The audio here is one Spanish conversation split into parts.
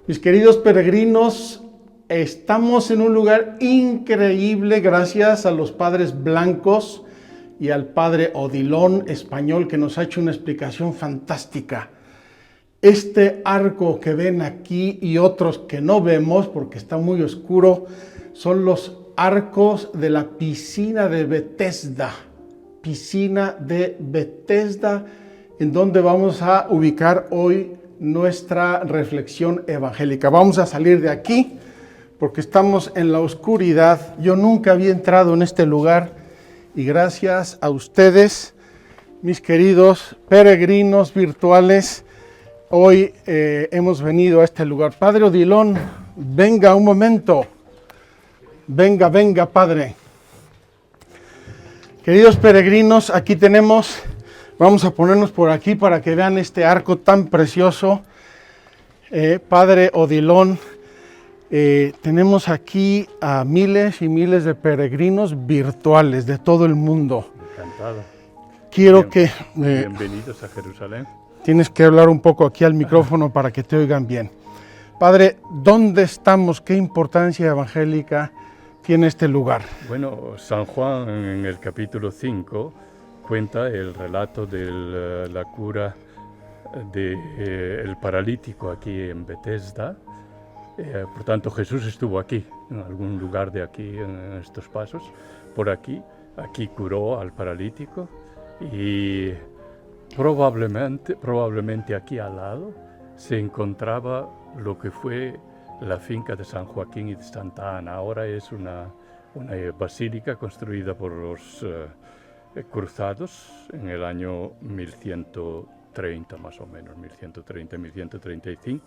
Mis queridos peregrinos, estamos en un lugar increíble gracias a los padres blancos y al padre Odilon español que nos ha hecho una explicación fantástica. Este arco que ven aquí y otros que no vemos porque está muy oscuro son los arcos de la piscina de Bethesda. Piscina de Bethesda, en donde vamos a ubicar hoy nuestra reflexión evangélica. Vamos a salir de aquí porque estamos en la oscuridad. Yo nunca había entrado en este lugar y gracias a ustedes, mis queridos peregrinos virtuales, hoy hemos venido a este lugar. Padre Odilon, venga un momento. Venga, Padre. Queridos peregrinos, aquí tenemos, vamos a ponernos por aquí para que vean este arco tan precioso. Padre Odilon, tenemos aquí a miles y miles de peregrinos virtuales de todo el mundo. Encantado. Quiero Bienvenidos a Jerusalén. Tienes que hablar un poco aquí al micrófono para que te oigan bien. Padre, ¿dónde estamos? ¿Qué importancia evangélica tiene este lugar? Bueno, San Juan en el capítulo 5 cuenta el relato de la cura del paralítico aquí en Bethesda. Por tanto, Jesús estuvo aquí, en algún lugar de aquí, en estos pasos, por aquí. Aquí curó al paralítico y probablemente aquí al lado se encontraba lo que fue la finca de San Joaquín y de Santa Ana. Ahora es una basílica construida por los cruzados en el año 1130 más o menos, 1135,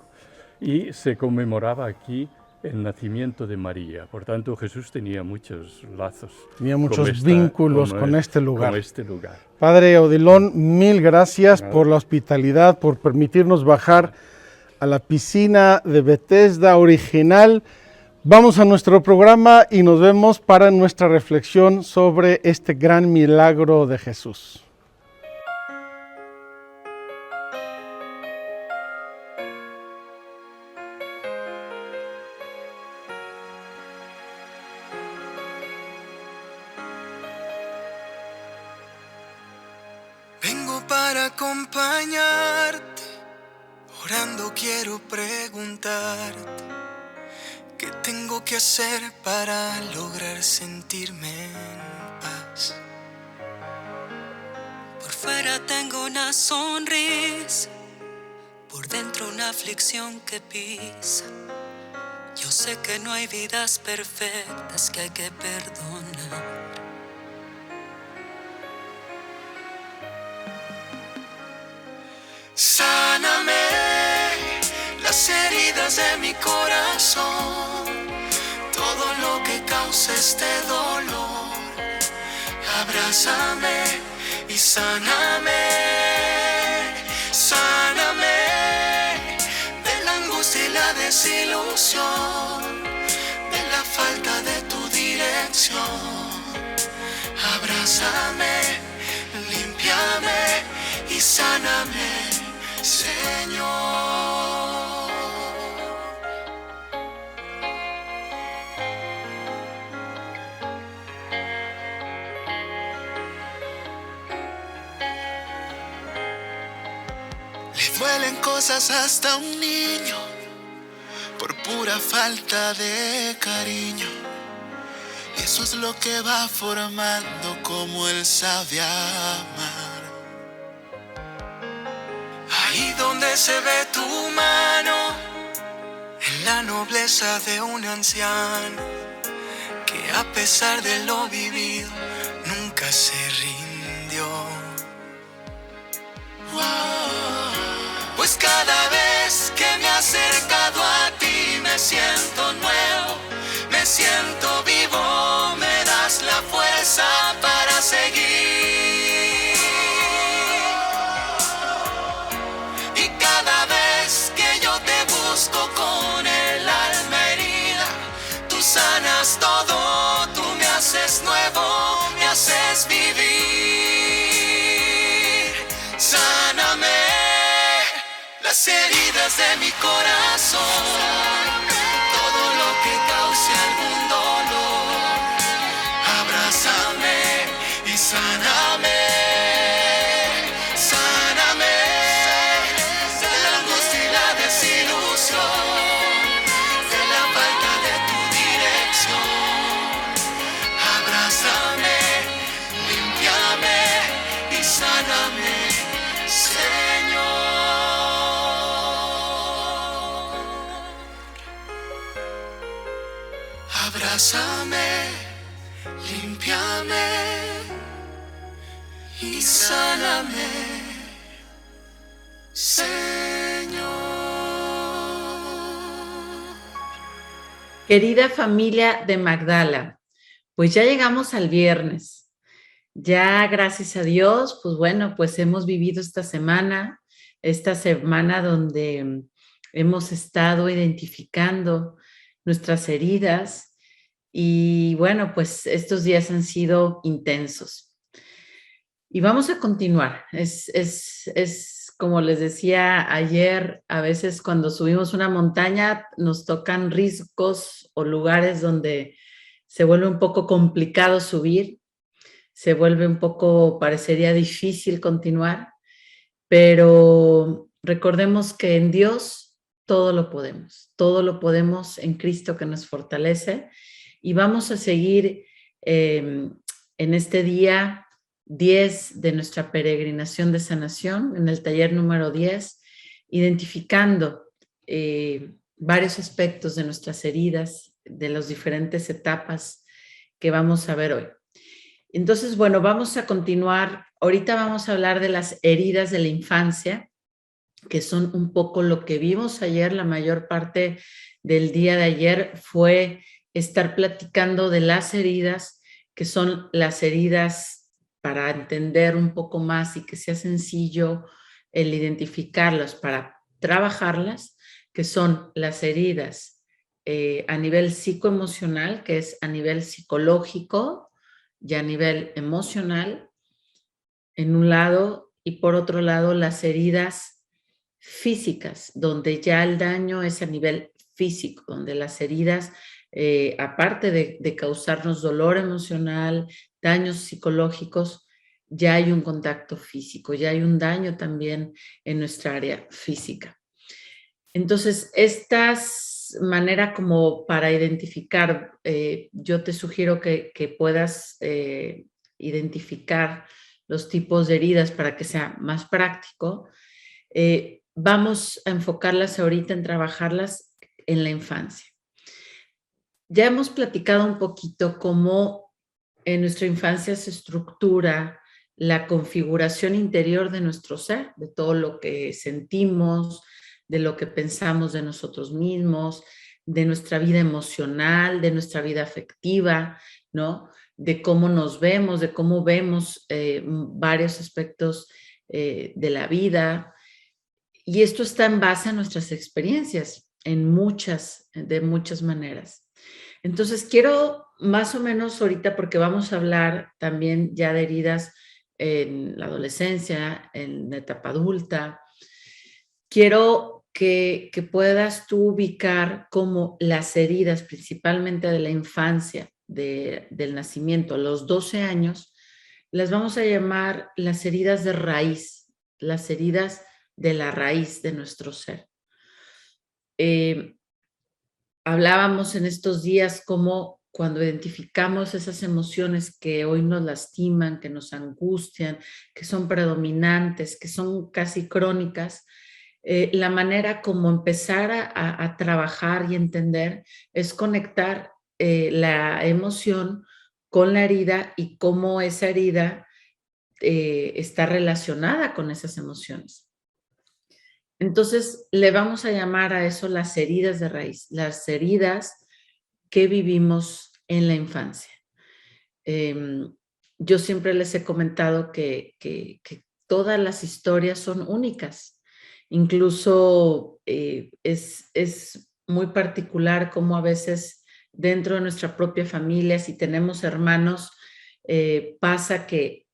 y se conmemoraba aquí el nacimiento de María. Por tanto, Jesús tenía muchos lazos. Tenía muchos vínculos con este lugar. Padre Odilon, mil gracias por la hospitalidad, por permitirnos bajar a la piscina de Bethesda original. Vamos a nuestro programa y nos vemos para nuestra reflexión sobre este gran milagro de Jesús. Vengo para acompañarte, orando quiero preguntarte, ¿qué tengo que hacer para lograr sentirme en paz? Por fuera tengo una sonrisa, por dentro una aflicción que pisa. Yo sé que no hay vidas perfectas, que hay que perdonar. Sáname las heridas de mi corazón, todo lo que causa este dolor. Abrázame y sáname, sáname de la angustia y la desilusión, de la falta de tu dirección. Abrázame, límpiame y sáname, Señor. Le duelen cosas hasta a un niño por pura falta de cariño. Y eso es lo que va formando como Él sabe amar. Ahí donde se ve tu mano, en la nobleza de un anciano, que a pesar de lo vivido, nunca se rindió. Pues cada vez que me he acercado a ti, me siento nuevo, me siento vivo, me das la fuerza para seguir. Con el alma herida, tú sanas todo, tú me haces nuevo, me haces vivir. heridas de mi corazón, todo lo que cause algún dolor. Abrázame y sáname, sáname de la angustia y la desilusión, de la falta de tu dirección. Abrázame, límpiame y sáname, Señor. Abrázame, límpiame y sáname, Señor. Querida familia de Magdala, pues ya llegamos al viernes. Ya, gracias a Dios, pues bueno, pues hemos vivido esta semana donde hemos estado identificando nuestras heridas y bueno, pues estos días han sido intensos. Y vamos a continuar. Es como les decía ayer, a veces cuando subimos una montaña nos tocan riscos o lugares donde se vuelve un poco complicado subir, se vuelve un poco, parecería difícil continuar, pero recordemos que en Dios todo lo podemos en Cristo que nos fortalece y vamos a seguir en este día 10 de nuestra peregrinación de sanación, en el taller número 10, identificando varios aspectos de nuestras heridas, de las diferentes etapas que vamos a ver hoy. Entonces, bueno, vamos a continuar. Ahorita vamos a hablar de las heridas de la infancia, que son un poco lo que vimos ayer. La mayor parte del día de ayer fue estar platicando de las heridas, que son las heridas para entender un poco más y que sea sencillo el identificarlas para trabajarlas, que son las heridas a nivel psicoemocional, que es a nivel psicológico y a nivel emocional, en un lado, y por otro lado las heridas físicas, donde ya el daño es a nivel físico, donde las heridas, aparte de causarnos dolor emocional, daños psicológicos, ya hay un contacto físico, ya hay un daño también en nuestra área física. Entonces, estas maneras como para identificar, yo te sugiero que puedas identificar los tipos de heridas para que sea más práctico. Vamos a enfocarlas ahorita en trabajarlas en la infancia. Ya hemos platicado un poquito cómo en nuestra infancia se estructura la configuración interior de nuestro ser, de todo lo que sentimos, de lo que pensamos de nosotros mismos, de nuestra vida emocional, de nuestra vida afectiva, ¿no? De cómo nos vemos, de cómo vemos varios aspectos de la vida. Y esto está en base a nuestras experiencias, de muchas maneras. Entonces, quiero más o menos ahorita, porque vamos a hablar también ya de heridas en la adolescencia, en la etapa adulta, quiero que puedas tú ubicar cómo las heridas, principalmente de la infancia, del nacimiento a los 12 años, las vamos a llamar las heridas de raíz, las heridas de la raíz de nuestro ser. Hablábamos en estos días cómo cuando identificamos esas emociones que hoy nos lastiman, que nos angustian, que son predominantes, que son casi crónicas, la manera como empezar a trabajar y entender es conectar la emoción con la herida y cómo esa herida está relacionada con esas emociones. Entonces, le vamos a llamar a eso las heridas de raíz, las heridas que vivimos en la infancia. Yo siempre les he comentado que todas las historias son únicas. Incluso es muy particular cómo a veces dentro de nuestra propia familia, si tenemos hermanos, pasa que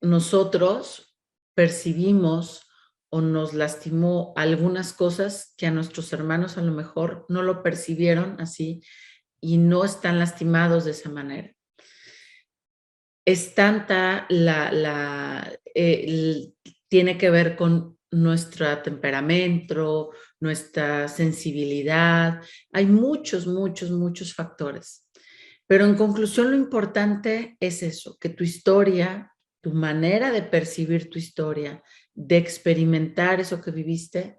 nosotros percibimos o nos lastimó algunas cosas que a nuestros hermanos a lo mejor no lo percibieron así y no están lastimados de esa manera. Es tanta tiene que ver con nuestro temperamento, nuestra sensibilidad. Hay muchos, muchos, muchos factores. Pero en conclusión, lo importante es eso, que tu historia, tu manera de percibir tu historia, de experimentar eso que viviste,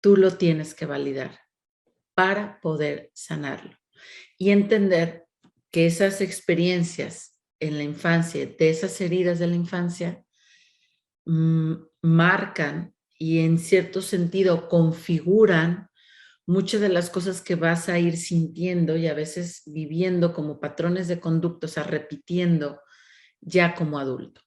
tú lo tienes que validar para poder sanarlo. Y entender que esas experiencias en la infancia, de esas heridas de la infancia, marcan y en cierto sentido configuran muchas de las cosas que vas a ir sintiendo y a veces viviendo como patrones de conducta, o sea, repitiendo ya como adulto.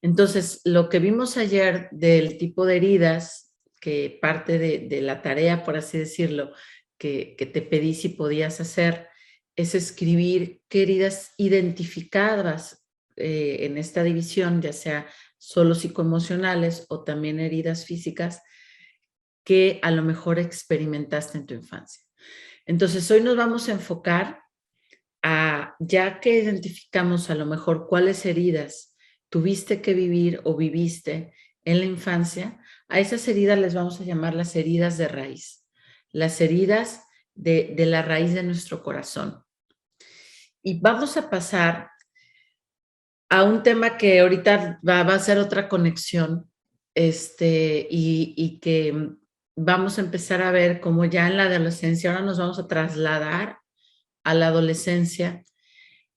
Entonces, lo que vimos ayer del tipo de heridas, que parte de la tarea, por así decirlo, que te pedí si podías hacer, es escribir qué heridas identificadas en esta división, ya sea solo psicoemocionales o también heridas físicas, que a lo mejor experimentaste en tu infancia. Entonces, hoy nos vamos a enfocar a, ya que identificamos a lo mejor cuáles heridas tuviste que vivir o viviste en la infancia, a esas heridas les vamos a llamar las heridas de raíz, las heridas de la raíz de nuestro corazón. Y vamos a pasar a un tema que ahorita va a ser otra conexión, y que vamos a empezar a ver cómo ya en la adolescencia, ahora nos vamos a trasladar a la adolescencia.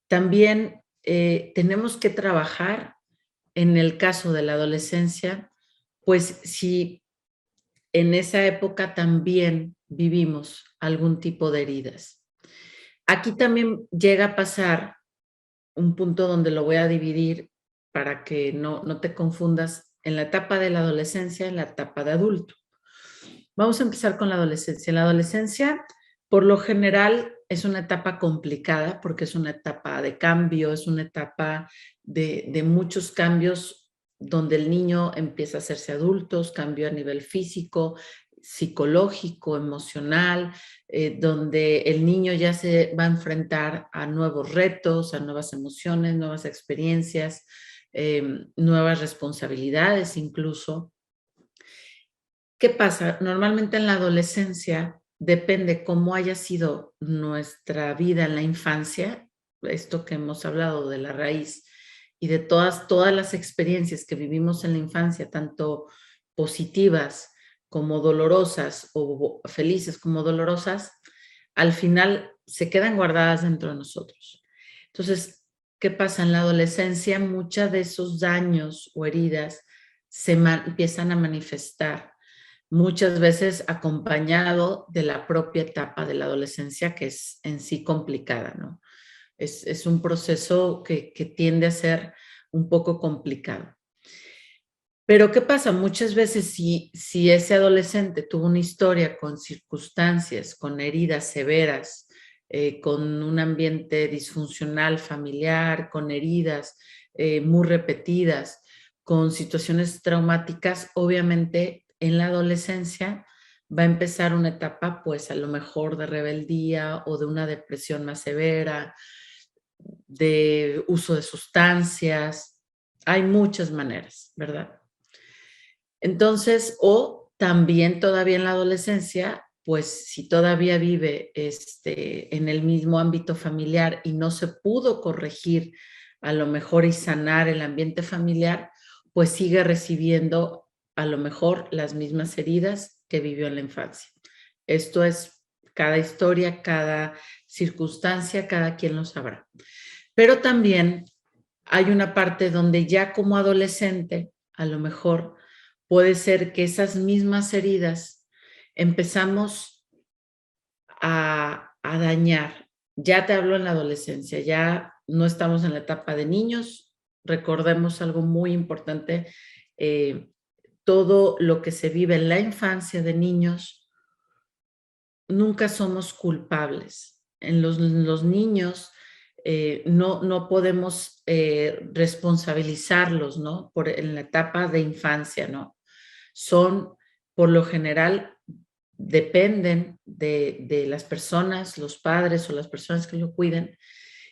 También tenemos que trabajar en el caso de la adolescencia, pues si en esa época también vivimos algún tipo de heridas. Aquí también llega a pasar un punto donde lo voy a dividir para que no te confundas en la etapa de la adolescencia, en la etapa de adulto. Vamos a empezar con la adolescencia. La adolescencia, por lo general, es una etapa complicada porque es una etapa de cambio, es una etapa de muchos cambios donde el niño empieza a hacerse adulto, cambio a nivel físico, psicológico, emocional, donde el niño ya se va a enfrentar a nuevos retos, a nuevas emociones, nuevas experiencias, nuevas responsabilidades incluso. ¿Qué pasa? Normalmente en la adolescencia depende cómo haya sido nuestra vida en la infancia, esto que hemos hablado de la raíz y de todas las experiencias que vivimos en la infancia, tanto positivas como dolorosas o felices como dolorosas, al final se quedan guardadas dentro de nosotros. Entonces, ¿qué pasa? En la adolescencia, muchos de esos daños o heridas se empiezan a manifestar, muchas veces acompañado de la propia etapa de la adolescencia, que es en sí complicada, ¿no? Es un proceso que tiende a ser un poco complicado. Pero ¿qué pasa? Muchas veces si ese adolescente tuvo una historia con circunstancias, con heridas severas, con un ambiente disfuncional familiar, con heridas muy repetidas, con situaciones traumáticas, obviamente en la adolescencia va a empezar una etapa, pues a lo mejor de rebeldía o de una depresión más severa, de uso de sustancias. Hay muchas maneras, ¿verdad? Entonces, o también todavía en la adolescencia, pues si todavía vive en el mismo ámbito familiar y no se pudo corregir a lo mejor y sanar el ambiente familiar, pues sigue recibiendo a lo mejor las mismas heridas que vivió en la infancia. Esto es cada historia, cada circunstancia, cada quien lo sabrá. Pero también hay una parte donde ya como adolescente, a lo mejor puede ser que esas mismas heridas empezamos a dañar. Ya te hablo en la adolescencia, ya no estamos en la etapa de niños. Recordemos algo muy importante, todo lo que se vive en la infancia de niños, nunca somos culpables. En los niños no podemos responsabilizarlos, ¿no? En la etapa de infancia, ¿no? son, por lo general, dependen de las personas, los padres o las personas que lo cuiden,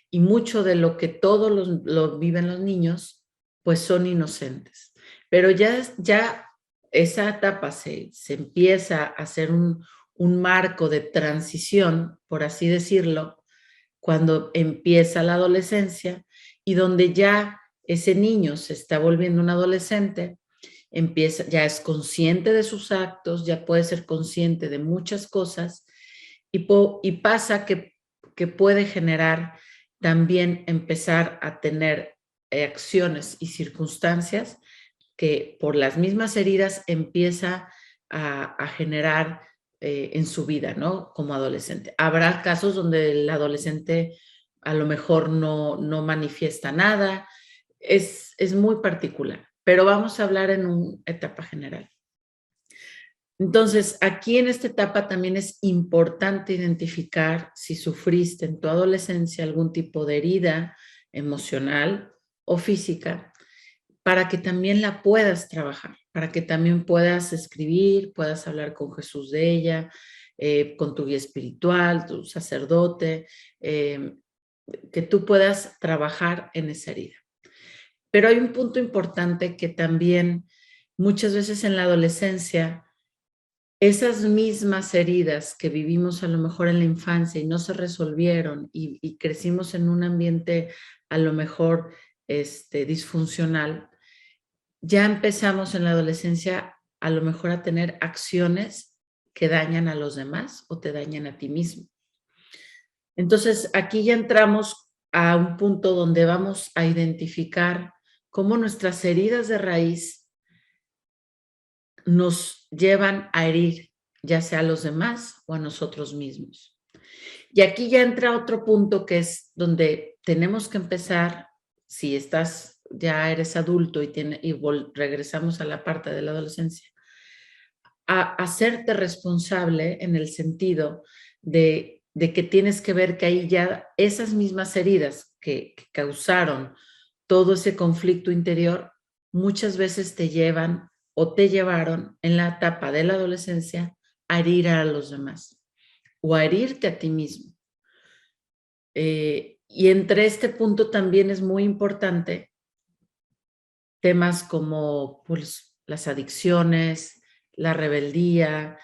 y mucho de lo que todos lo viven los niños, pues son inocentes. Pero ya esa etapa se empieza a hacer un marco de transición, por así decirlo, cuando empieza la adolescencia y donde ya ese niño se está volviendo un adolescente, ya es consciente de sus actos, ya puede ser consciente de muchas cosas y pasa que puede generar también empezar a tener acciones y circunstancias que por las mismas heridas empieza a generar en su vida, ¿no? Como adolescente. Habrá casos donde el adolescente a lo mejor no manifiesta nada, es muy particular, pero vamos a hablar en una etapa general. Entonces, aquí en esta etapa también es importante identificar si sufriste en tu adolescencia algún tipo de herida emocional o física, para que también la puedas trabajar, para que también puedas escribir, puedas hablar con Jesús de ella, con tu guía espiritual, tu sacerdote, que tú puedas trabajar en esa herida. Pero hay un punto importante que también muchas veces en la adolescencia, esas mismas heridas que vivimos a lo mejor en la infancia y no se resolvieron y crecimos en un ambiente a lo mejor disfuncional, ya empezamos en la adolescencia a lo mejor a tener acciones que dañan a los demás o te dañan a ti mismo. Entonces, aquí ya entramos a un punto donde vamos a identificar cómo nuestras heridas de raíz nos llevan a herir, ya sea a los demás o a nosotros mismos. Y aquí ya entra otro punto que es donde tenemos que empezar, si ya eres adulto regresamos a la parte de la adolescencia, a hacerte responsable en el sentido de que tienes que ver que ahí ya esas mismas heridas que causaron todo ese conflicto interior, muchas veces te llevan o te llevaron en la etapa de la adolescencia a herir a los demás o a herirte a ti mismo. Y entre este punto también es muy importante temas como pues, las adicciones, la rebeldía,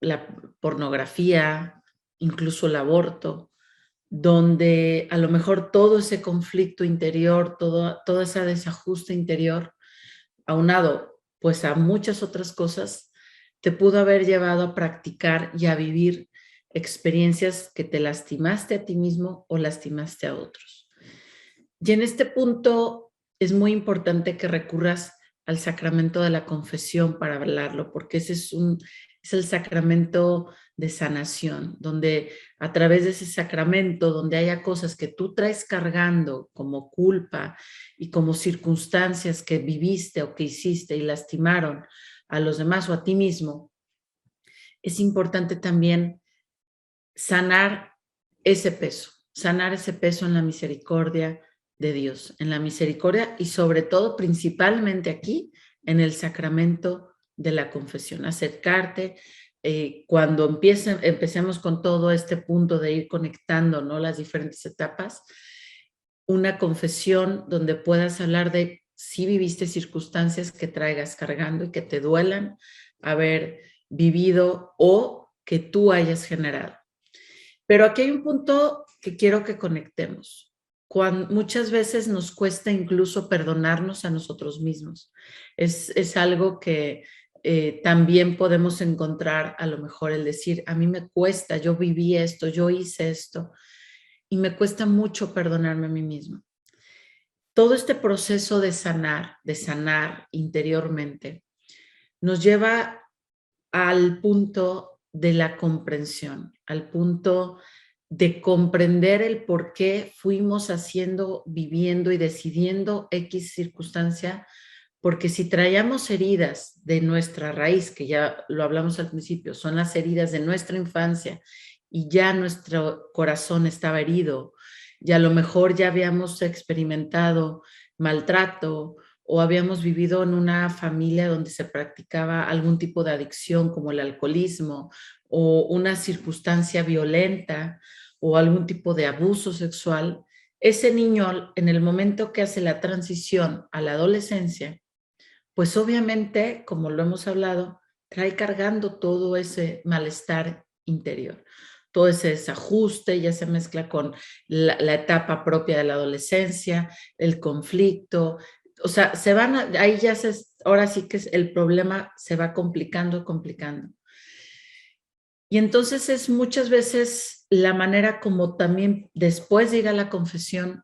la pornografía, incluso el aborto, donde a lo mejor todo ese conflicto interior, todo ese desajuste interior, aunado pues a muchas otras cosas, te pudo haber llevado a practicar y a vivir experiencias que te lastimaste a ti mismo o lastimaste a otros. Y en este punto es muy importante que recurras al sacramento de la confesión para hablarlo, porque ese es el sacramento de sanación, donde a través de ese sacramento, donde haya cosas que tú traes cargando como culpa y como circunstancias que viviste o que hiciste y lastimaron a los demás o a ti mismo, es importante también sanar ese peso en la misericordia de Dios, en la misericordia y sobre todo, principalmente aquí, en el sacramento de la confesión. Acercarte, cuando empecemos con todo este punto de ir conectando, ¿no?, las diferentes etapas, una confesión donde puedas hablar de si viviste circunstancias que traigas cargando y que te duelan haber vivido o que tú hayas generado. Pero aquí hay un punto que quiero que conectemos. Muchas veces nos cuesta incluso perdonarnos a nosotros mismos. Es algo que también podemos encontrar, a lo mejor el decir, a mí me cuesta, yo viví esto, yo hice esto, y me cuesta mucho perdonarme a mí mismo. Todo este proceso de sanar interiormente, nos lleva al punto de la comprensión, al punto de comprender el por qué fuimos haciendo, viviendo y decidiendo X circunstancia, porque si traíamos heridas de nuestra raíz, que ya lo hablamos al principio, son las heridas de nuestra infancia y ya nuestro corazón estaba herido y a lo mejor ya habíamos experimentado maltrato o habíamos vivido en una familia donde se practicaba algún tipo de adicción como el alcoholismo o una circunstancia violenta o algún tipo de abuso sexual, ese niño en el momento que hace la transición a la adolescencia, pues obviamente, como lo hemos hablado, trae cargando todo ese malestar interior. Todo ese desajuste ya se mezcla con la etapa propia de la adolescencia, el conflicto. O sea, ahí ya ahora sí que el problema se va complicando, complicando. Y entonces es muchas veces la manera como también después de ir a la confesión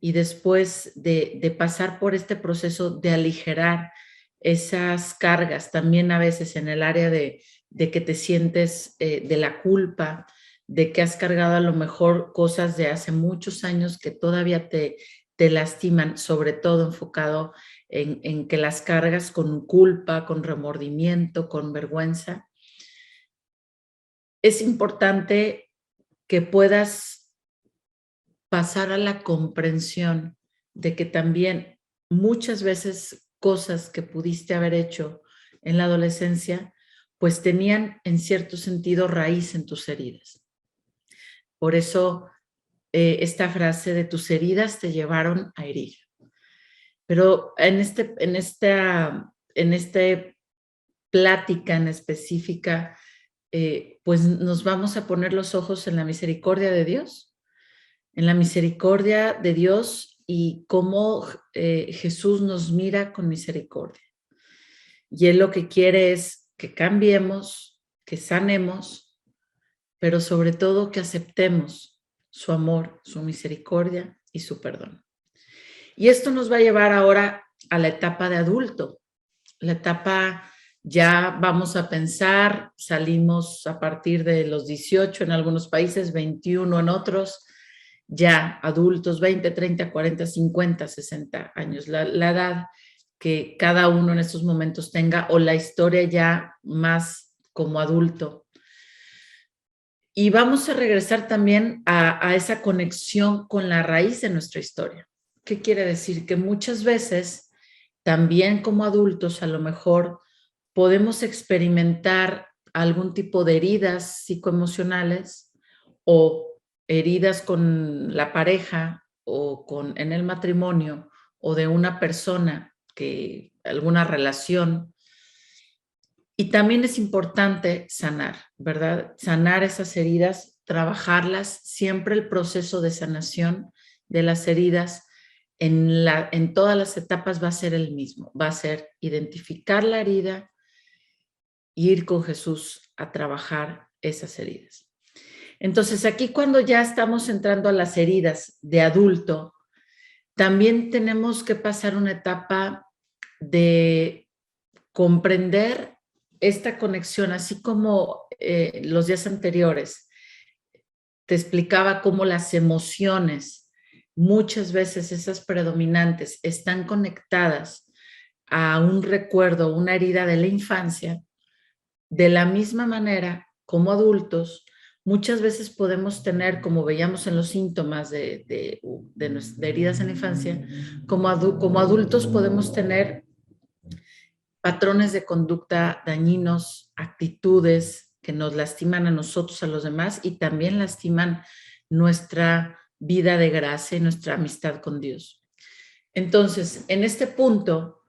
y después de pasar por este proceso de aligerar esas cargas, también a veces en el área de que te sientes de la culpa, de que has cargado a lo mejor cosas de hace muchos años que todavía te lastiman, sobre todo enfocado en que las cargas con culpa, con remordimiento, con vergüenza. Es importante que puedas pasar a la comprensión de que también muchas veces cosas que pudiste haber hecho en la adolescencia, pues tenían en cierto sentido raíz en tus heridas. Por eso esta frase de tus heridas te llevaron a herir. Pero en esta plática en específica, pues nos vamos a poner los ojos en la misericordia de Dios, y cómo Jesús nos mira con misericordia. Y Él lo que quiere es que cambiemos, que sanemos, pero sobre todo que aceptemos su amor, su misericordia y su perdón. Y esto nos va a llevar ahora a la etapa de adulto. La etapa, ya vamos a pensar, salimos a partir de los 18 en algunos países, 21 en otros, ya adultos, 20, 30, 40, 50, 60 años, la edad que cada uno en estos momentos tenga, o la historia ya más como adulto. Y vamos a regresar también a esa conexión con la raíz de nuestra historia. ¿Qué quiere decir? Que muchas veces, también como adultos, a lo mejor podemos experimentar algún tipo de heridas psicoemocionales o heridas con la pareja o en el matrimonio o de una persona, alguna relación. Y también es importante sanar, ¿verdad? Sanar esas heridas, trabajarlas. Siempre el proceso de sanación de las heridas en todas las etapas va a ser el mismo. Va a ser identificar la herida e ir con Jesús a trabajar esas heridas. Entonces, aquí cuando ya estamos entrando a las heridas de adulto, también tenemos que pasar una etapa de comprender esta conexión, así como los días anteriores te explicaba cómo las emociones, muchas veces esas predominantes, están conectadas a un recuerdo, una herida de la infancia. De la misma manera, como adultos, muchas veces podemos tener, como veíamos en los síntomas de heridas en la infancia, como adultos podemos tener patrones de conducta dañinos, actitudes que nos lastiman a nosotros, a los demás, y también lastiman nuestra vida de gracia y nuestra amistad con Dios. Entonces, en este punto,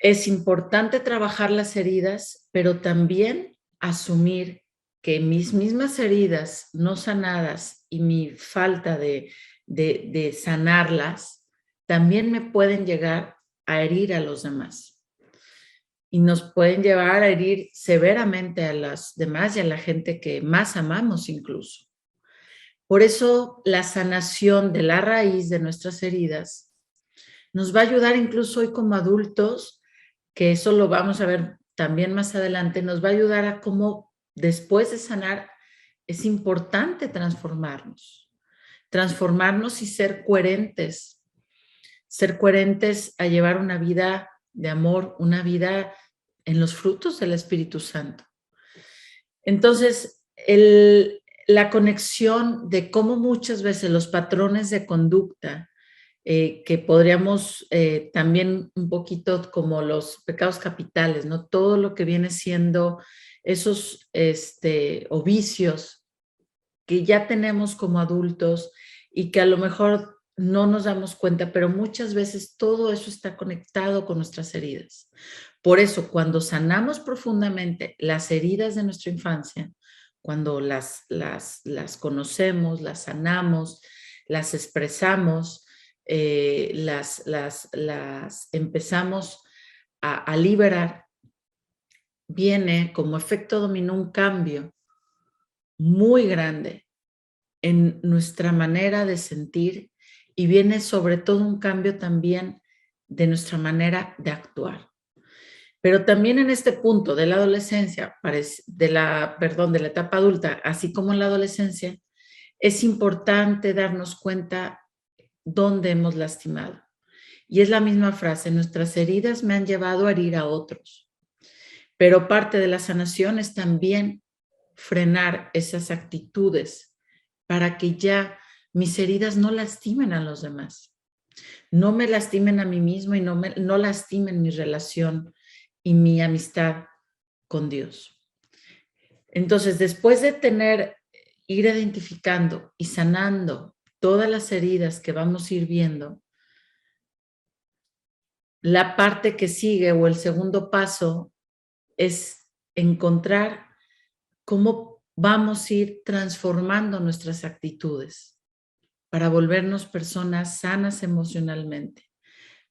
es importante trabajar las heridas, pero también asumir que mis mismas heridas no sanadas y mi falta de sanarlas también me pueden llegar a herir a los demás. Y nos pueden llevar a herir severamente a las demás y a la gente que más amamos incluso. Por eso la sanación de la raíz de nuestras heridas nos va a ayudar incluso hoy como adultos, que eso lo vamos a ver también más adelante, nos va a ayudar a cómo después de sanar es importante transformarnos y ser coherentes a llevar una vida de amor, una vida en los frutos del Espíritu Santo. Entonces, la conexión de cómo muchas veces los patrones de conducta que podríamos también un poquito como los pecados capitales, ¿no? Todo lo que viene siendo esos o vicios que ya tenemos como adultos y que a lo mejor no nos damos cuenta, pero muchas veces todo eso está conectado con nuestras heridas. Por eso, cuando sanamos profundamente las heridas de nuestra infancia, cuando las conocemos, las sanamos, las expresamos, las empezamos a liberar, viene como efecto dominó un cambio muy grande en nuestra manera de sentir y viene sobre todo un cambio también de nuestra manera de actuar. Pero también en este punto de la adolescencia, de la etapa adulta, así como en la adolescencia, es importante darnos cuenta dónde hemos lastimado. Y es la misma frase, nuestras heridas me han llevado a herir a otros. Pero parte de la sanación es también frenar esas actitudes para que ya mis heridas no lastimen a los demás, no me lastimen a mí mismo y no lastimen mi relación y mi amistad con Dios. Entonces, después de ir identificando y sanando todas las heridas que vamos a ir viendo, la parte que sigue o el segundo paso es encontrar cómo vamos a ir transformando nuestras actitudes para volvernos personas sanas emocionalmente,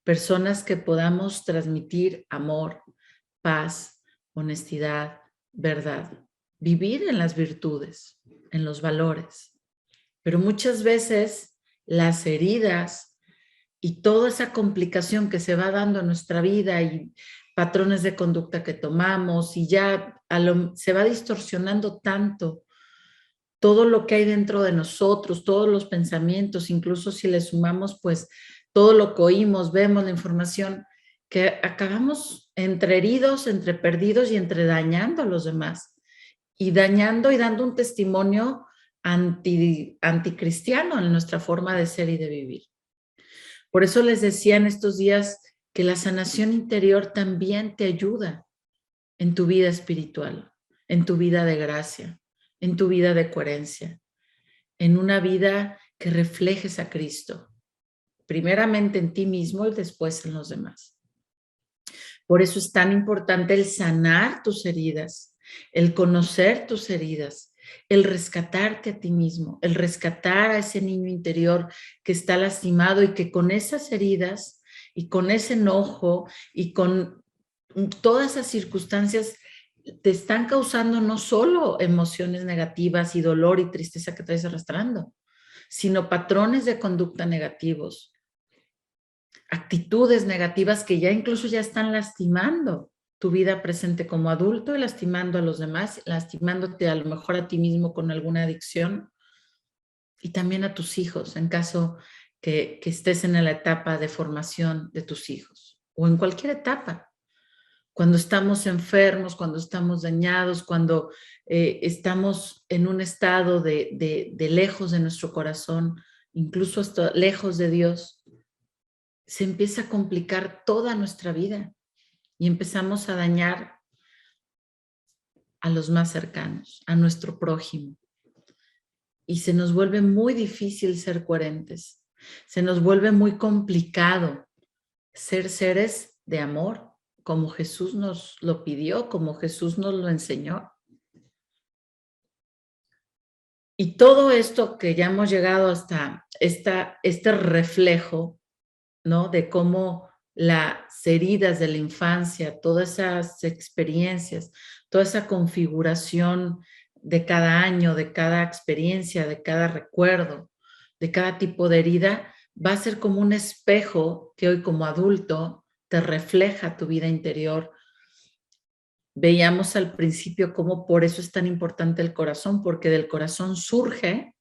personas que podamos transmitir amor, paz, honestidad, verdad, vivir en las virtudes, en los valores. Pero muchas veces las heridas y toda esa complicación que se va dando en nuestra vida y patrones de conducta que tomamos y ya se va distorsionando tanto todo lo que hay dentro de nosotros, todos los pensamientos, incluso si le sumamos pues todo lo que oímos, vemos, la información, que acabamos entre heridos, entre perdidos y entre dañando a los demás y dañando y dando un testimonio anticristiano en nuestra forma de ser y de vivir. Por eso les decía en estos días que la sanación interior también te ayuda en tu vida espiritual, en tu vida de gracia, en tu vida de coherencia, en una vida que reflejes a Cristo, primeramente en ti mismo y después en los demás. Por eso es tan importante el sanar tus heridas, el conocer tus heridas, el rescatarte a ti mismo, el rescatar a ese niño interior que está lastimado y que con esas heridas y con ese enojo y con todas esas circunstancias te están causando no solo emociones negativas y dolor y tristeza que traes arrastrando, sino patrones de conducta negativos, actitudes negativas que ya incluso ya están lastimando tu vida presente como adulto y lastimando a los demás, lastimándote a lo mejor a ti mismo con alguna adicción y también a tus hijos en caso que estés en la etapa de formación de tus hijos o en cualquier etapa. Cuando estamos enfermos, cuando estamos dañados, cuando estamos en un estado de lejos de nuestro corazón, incluso hasta lejos de Dios, se empieza a complicar toda nuestra vida y empezamos a dañar a los más cercanos, a nuestro prójimo. Y se nos vuelve muy difícil ser coherentes, se nos vuelve muy complicado ser seres de amor, como Jesús nos lo pidió, como Jesús nos lo enseñó. Y todo esto que ya hemos llegado hasta este reflejo, ¿no? De cómo las heridas de la infancia, todas esas experiencias, toda esa configuración de cada año, de cada experiencia, de cada recuerdo, de cada tipo de herida, va a ser como un espejo que hoy como adulto te refleja tu vida interior. Veíamos al principio cómo por eso es tan importante el corazón, porque del corazón surge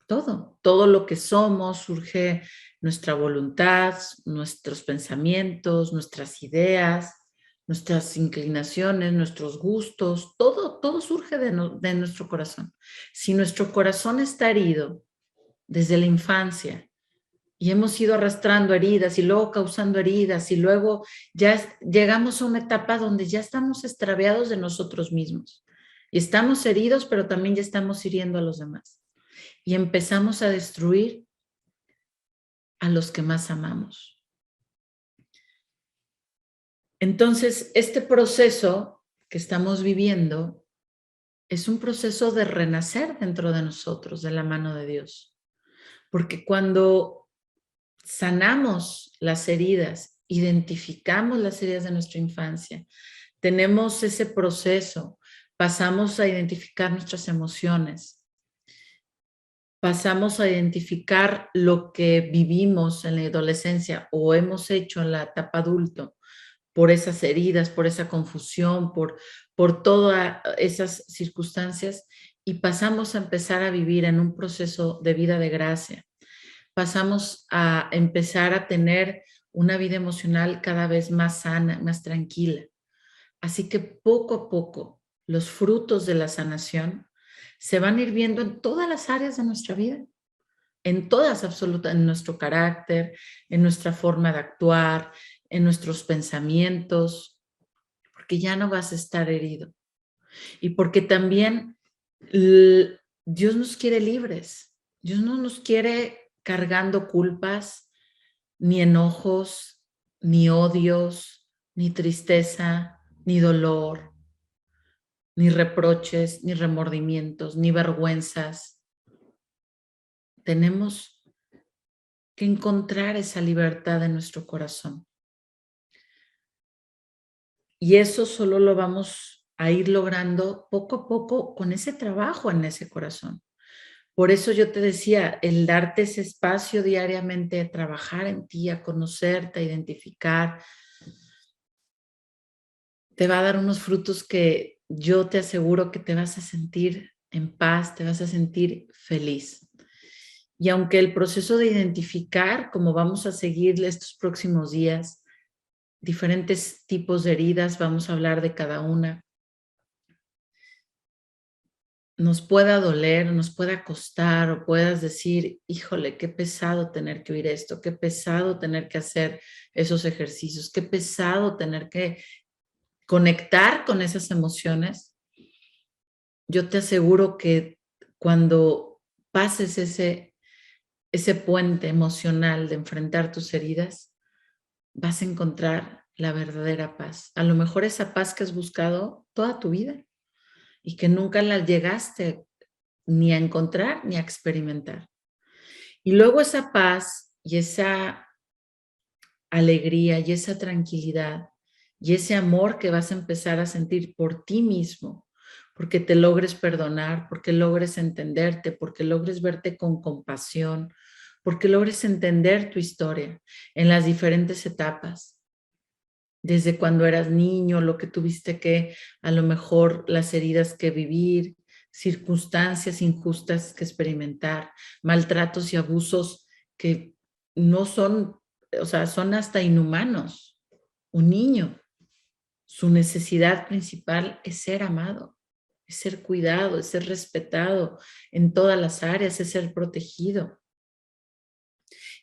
todo lo que somos, surge nuestra voluntad, nuestros pensamientos, nuestras ideas, nuestras inclinaciones, nuestros gustos, todo surge de nuestro corazón. Si nuestro corazón está herido desde la infancia, y hemos ido arrastrando heridas y luego causando heridas y luego llegamos a una etapa donde ya estamos extraviados de nosotros mismos y estamos heridos, pero también ya estamos hiriendo a los demás y empezamos a destruir a los que más amamos. Entonces, este proceso que estamos viviendo es un proceso de renacer dentro de nosotros, de la mano de Dios. Porque cuando sanamos las heridas, identificamos las heridas de nuestra infancia, tenemos ese proceso, pasamos a identificar nuestras emociones, pasamos a identificar lo que vivimos en la adolescencia o hemos hecho en la etapa adulto, por esas heridas, por esa confusión, por todas esas circunstancias, y pasamos a empezar a vivir en un proceso de vida de gracia. Pasamos a empezar a tener una vida emocional cada vez más sana, más tranquila. Así que poco a poco los frutos de la sanación se van a ir viendo en todas las áreas de nuestra vida, en todas absolutamente, en nuestro carácter, en nuestra forma de actuar, en nuestros pensamientos, porque ya no vas a estar herido. Y porque también Dios nos quiere libres. Dios no nos quiere cargando culpas, ni enojos, ni odios, ni tristeza, ni dolor, ni reproches, ni remordimientos, ni vergüenzas. Tenemos que encontrar esa libertad en nuestro corazón. Y eso solo lo vamos a ir logrando poco a poco con ese trabajo en ese corazón. Por eso yo te decía, el darte ese espacio diariamente a trabajar en ti, a conocerte, a identificar, te va a dar unos frutos que yo te aseguro que te vas a sentir en paz, te vas a sentir feliz. Y aunque el proceso de identificar, como vamos a seguir estos próximos días, diferentes tipos de heridas, vamos a hablar de cada una, nos pueda doler, nos pueda costar o puedas decir, híjole, qué pesado tener que oír esto, qué pesado tener que hacer esos ejercicios, qué pesado tener que conectar con esas emociones. Yo te aseguro que cuando pases ese puente emocional de enfrentar tus heridas, vas a encontrar la verdadera paz. A lo mejor esa paz que has buscado toda tu vida y que nunca la llegaste ni a encontrar ni a experimentar. Y luego esa paz y esa alegría y esa tranquilidad y ese amor que vas a empezar a sentir por ti mismo, porque te logres perdonar, porque logres entenderte, porque logres verte con compasión, porque logres entender tu historia en las diferentes etapas. Desde cuando eras niño, lo que tuviste que, a lo mejor las heridas que vivir, circunstancias injustas que experimentar, maltratos y abusos que no son, o sea, son hasta inhumanos. Un niño, su necesidad principal es ser amado, es ser cuidado, es ser respetado en todas las áreas, es ser protegido.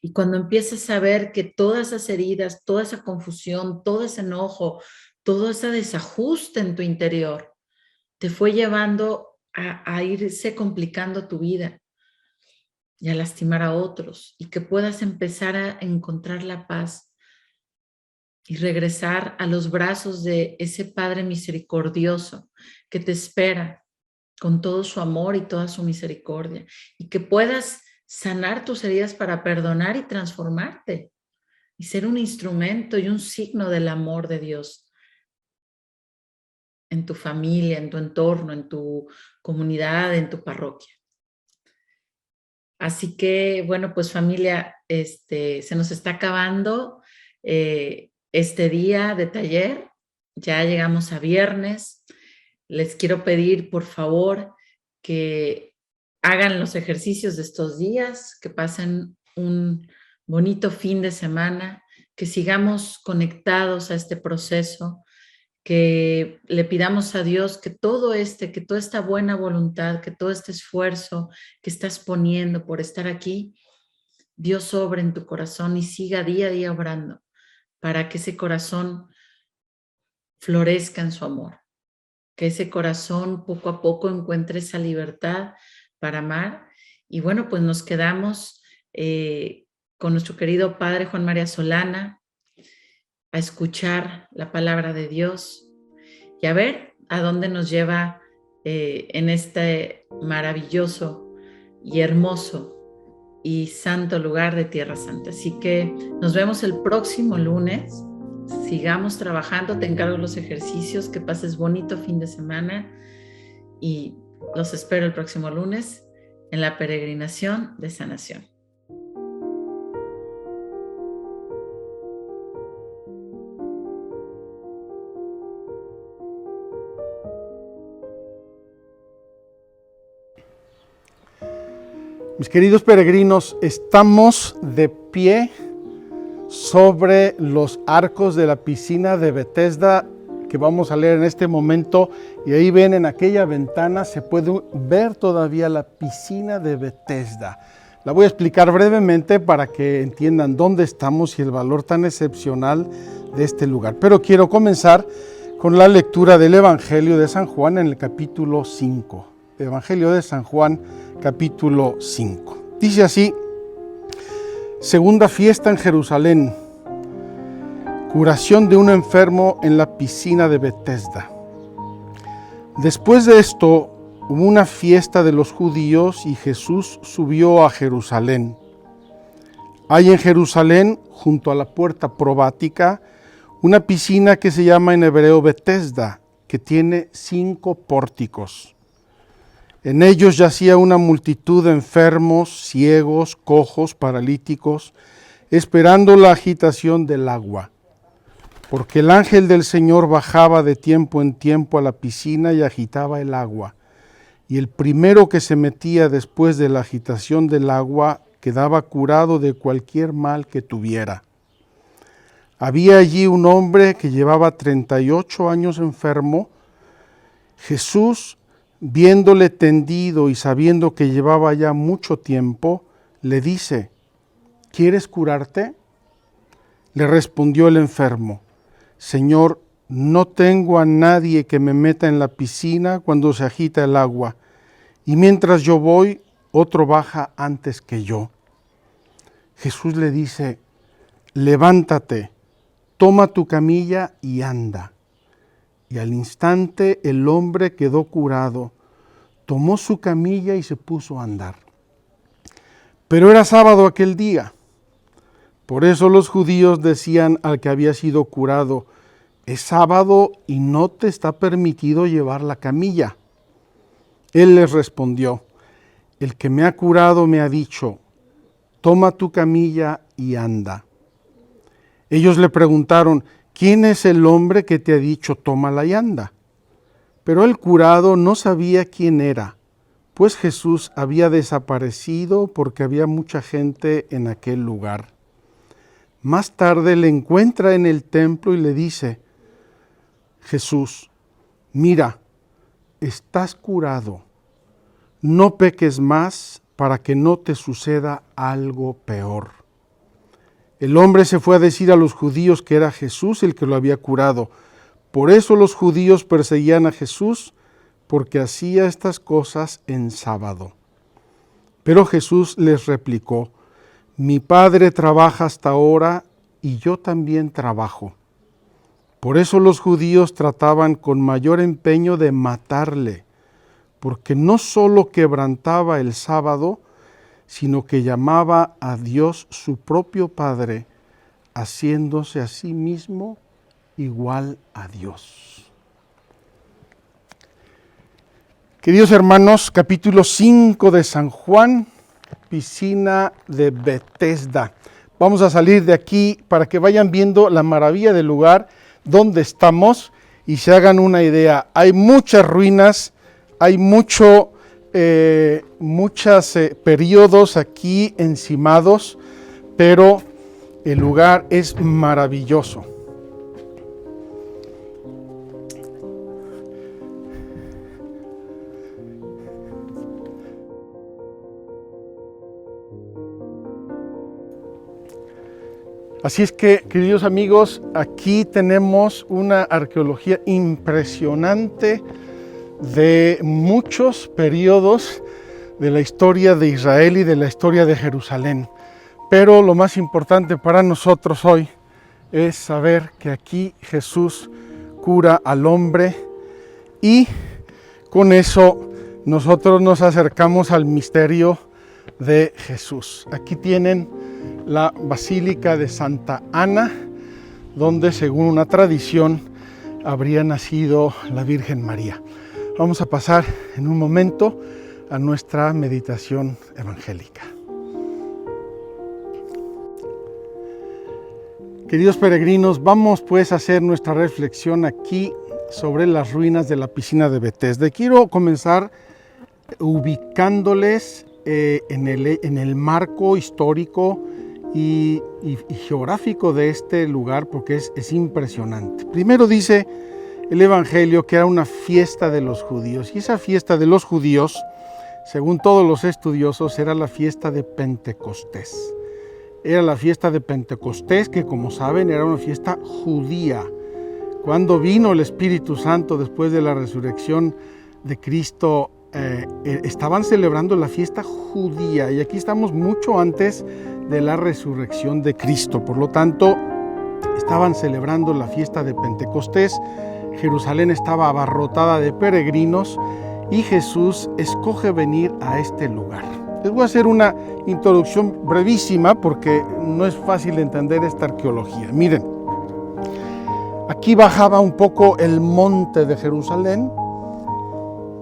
Y cuando empiezas a ver que todas esas heridas, toda esa confusión, todo ese enojo, todo ese desajuste en tu interior, te fue llevando a irse complicando tu vida y a lastimar a otros, y que puedas empezar a encontrar la paz y regresar a los brazos de ese Padre misericordioso que te espera con todo su amor y toda su misericordia, y que puedas sanar tus heridas para perdonar y transformarte y ser un instrumento y un signo del amor de Dios en tu familia, en tu entorno, en tu comunidad, en tu parroquia. Así que, bueno, pues familia, se nos está acabando este día de taller. Ya llegamos a viernes. Les quiero pedir, por favor, que hagan los ejercicios de estos días, que pasen un bonito fin de semana, que sigamos conectados a este proceso, que le pidamos a Dios que que toda esta buena voluntad, que todo este esfuerzo que estás poniendo por estar aquí, Dios obre en tu corazón y siga día a día obrando para que ese corazón florezca en su amor, que ese corazón poco a poco encuentre esa libertad para amar. Y bueno, pues nos quedamos con nuestro querido Padre Juan María Solana a escuchar la palabra de Dios y a ver a dónde nos lleva en este maravilloso y hermoso y santo lugar de Tierra Santa. Así que nos vemos el próximo lunes. Sigamos trabajando, te encargo los ejercicios, que pases bonito fin de semana y los espero el próximo lunes en la peregrinación de sanación. Mis queridos peregrinos, estamos de pie sobre los arcos de la piscina de Betesda que vamos a leer en este momento, y ahí ven en aquella ventana se puede ver todavía la piscina de Betesda. La voy a explicar brevemente para que entiendan dónde estamos y el valor tan excepcional de este lugar. Pero quiero comenzar con la lectura del Evangelio de San Juan en el capítulo 5. Evangelio de San Juan, capítulo 5. Dice así: segunda fiesta en Jerusalén, curación de un enfermo en la piscina de Betesda. Después de esto, hubo una fiesta de los judíos y Jesús subió a Jerusalén. Hay en Jerusalén, junto a la puerta probática, una piscina que se llama en hebreo Betesda, que tiene 5 pórticos. En ellos yacía una multitud de enfermos, ciegos, cojos, paralíticos, esperando la agitación del agua. Porque el ángel del Señor bajaba de tiempo en tiempo a la piscina y agitaba el agua. Y el primero que se metía después de la agitación del agua quedaba curado de cualquier mal que tuviera. Había allí un hombre que llevaba 38 años enfermo. Jesús, viéndole tendido y sabiendo que llevaba ya mucho tiempo, le dice: ¿quieres curarte? Le respondió el enfermo: Señor, no tengo a nadie que me meta en la piscina cuando se agita el agua, y mientras yo voy, otro baja antes que yo. Jesús le dice: levántate, toma tu camilla y anda. Y al instante el hombre quedó curado, tomó su camilla y se puso a andar. Pero era sábado aquel día. Por eso los judíos decían al que había sido curado: es sábado y no te está permitido llevar la camilla. Él les respondió: el que me ha curado me ha dicho: toma tu camilla y anda. Ellos le preguntaron: ¿quién es el hombre que te ha dicho tómala y anda? Pero el curado no sabía quién era, pues Jesús había desaparecido porque había mucha gente en aquel lugar. Más tarde le encuentra en el templo y le dice: Jesús, mira, estás curado, no peques más para que no te suceda algo peor. El hombre se fue a decir a los judíos que era Jesús el que lo había curado. Por eso los judíos perseguían a Jesús, porque hacía estas cosas en sábado. Pero Jesús les replicó: mi Padre trabaja hasta ahora y yo también trabajo. Por eso los judíos trataban con mayor empeño de matarle, porque no solo quebrantaba el sábado, sino que llamaba a Dios su propio Padre, haciéndose a sí mismo igual a Dios. Queridos hermanos, capítulo 5 de San Juan, piscina de Betesda. Vamos a salir de aquí para que vayan viendo la maravilla del lugar donde estamos y se hagan una idea. Hay muchas ruinas, hay muchos periodos aquí encimados, pero el lugar es maravilloso. Así es que, queridos amigos, aquí tenemos una arqueología impresionante de muchos periodos de la historia de Israel y de la historia de Jerusalén. Pero lo más importante para nosotros hoy es saber que aquí Jesús cura al hombre y con eso nosotros nos acercamos al misterio de Jesús. Aquí tienen la Basílica de Santa Ana, donde según una tradición habría nacido la Virgen María. Vamos a pasar en un momento a nuestra meditación evangélica. Queridos peregrinos, vamos pues a hacer nuestra reflexión aquí sobre las ruinas de la piscina de Betesda. Quiero comenzar ubicándoles en el marco histórico y geográfico de este lugar, porque es impresionante. Primero dice el Evangelio que era una fiesta de los judíos, y esa fiesta de los judíos, según todos los estudiosos, era la fiesta de Pentecostés. Era la fiesta de Pentecostés, que como saben era una fiesta judía. Cuando vino el Espíritu Santo después de la resurrección de Cristo, estaban celebrando la fiesta judía, y aquí estamos mucho antes de la resurrección de Cristo. Por lo tanto, estaban celebrando la fiesta de Pentecostés. Jerusalén estaba abarrotada de peregrinos y Jesús escoge venir a este lugar. Les voy a hacer una introducción brevísima porque no es fácil entender esta arqueología. Miren, aquí bajaba un poco el monte de Jerusalén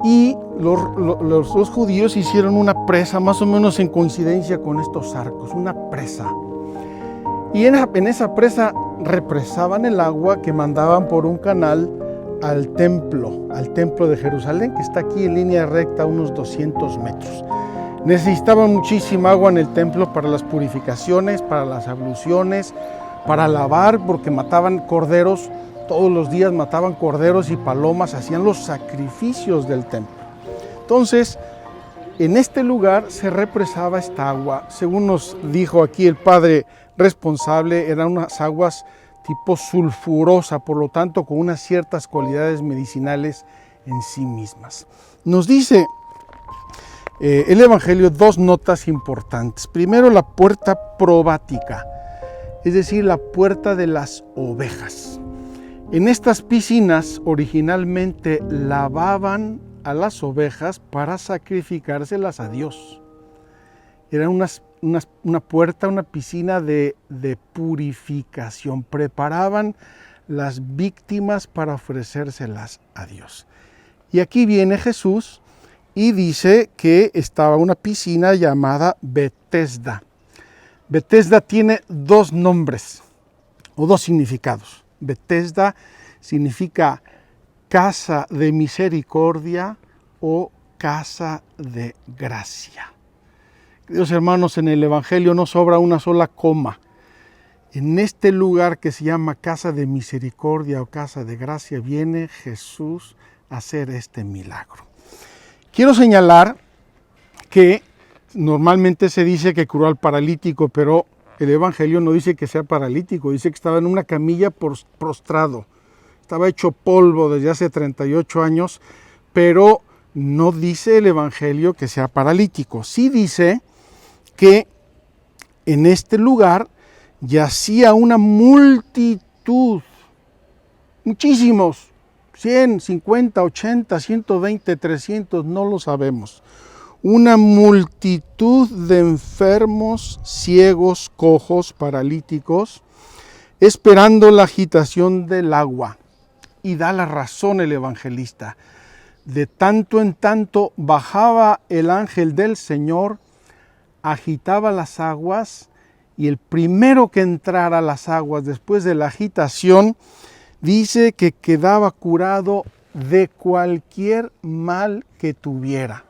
y los judíos hicieron una presa más o menos en coincidencia con estos arcos, una presa. Y en esa presa represaban el agua que mandaban por un canal al templo de Jerusalén, que está aquí en línea recta a unos 200 metros. Necesitaban muchísima agua en el templo para las purificaciones, para las abluciones, para lavar, porque mataban corderos, todos los días mataban corderos y palomas, hacían los sacrificios del templo. Entonces, en este lugar se represaba esta agua. Según nos dijo aquí el padre responsable, eran unas aguas tipo sulfurosa, por lo tanto con unas ciertas cualidades medicinales en sí mismas. Nos dice el Evangelio dos notas importantes. Primero, la puerta probática, es decir, la puerta de las ovejas. En estas piscinas originalmente lavaban a las ovejas para sacrificárselas a Dios. Era una puerta, una piscina de purificación. Preparaban las víctimas para ofrecérselas a Dios. Y aquí viene Jesús y dice que estaba una piscina llamada Betesda. Betesda tiene dos nombres o dos significados. Betesda significa casa de misericordia o casa de gracia. Queridos hermanos, en el Evangelio no sobra una sola coma. En este lugar que se llama casa de misericordia o casa de gracia viene Jesús a hacer este milagro. Quiero señalar que normalmente se dice que curó al paralítico, pero el Evangelio no dice que sea paralítico, dice que estaba en una camilla prostrado. Estaba hecho polvo desde hace 38 años, pero no dice el Evangelio que sea paralítico. Sí dice que en este lugar yacía una multitud, muchísimos, 100, 50, 80, 120, 300, no lo sabemos. Una multitud de enfermos, ciegos, cojos, paralíticos, esperando la agitación del agua. Y da la razón el evangelista. De tanto en tanto bajaba el ángel del Señor, agitaba las aguas, y el primero que entrara a las aguas después de la agitación, dice que quedaba curado de cualquier mal que tuviera.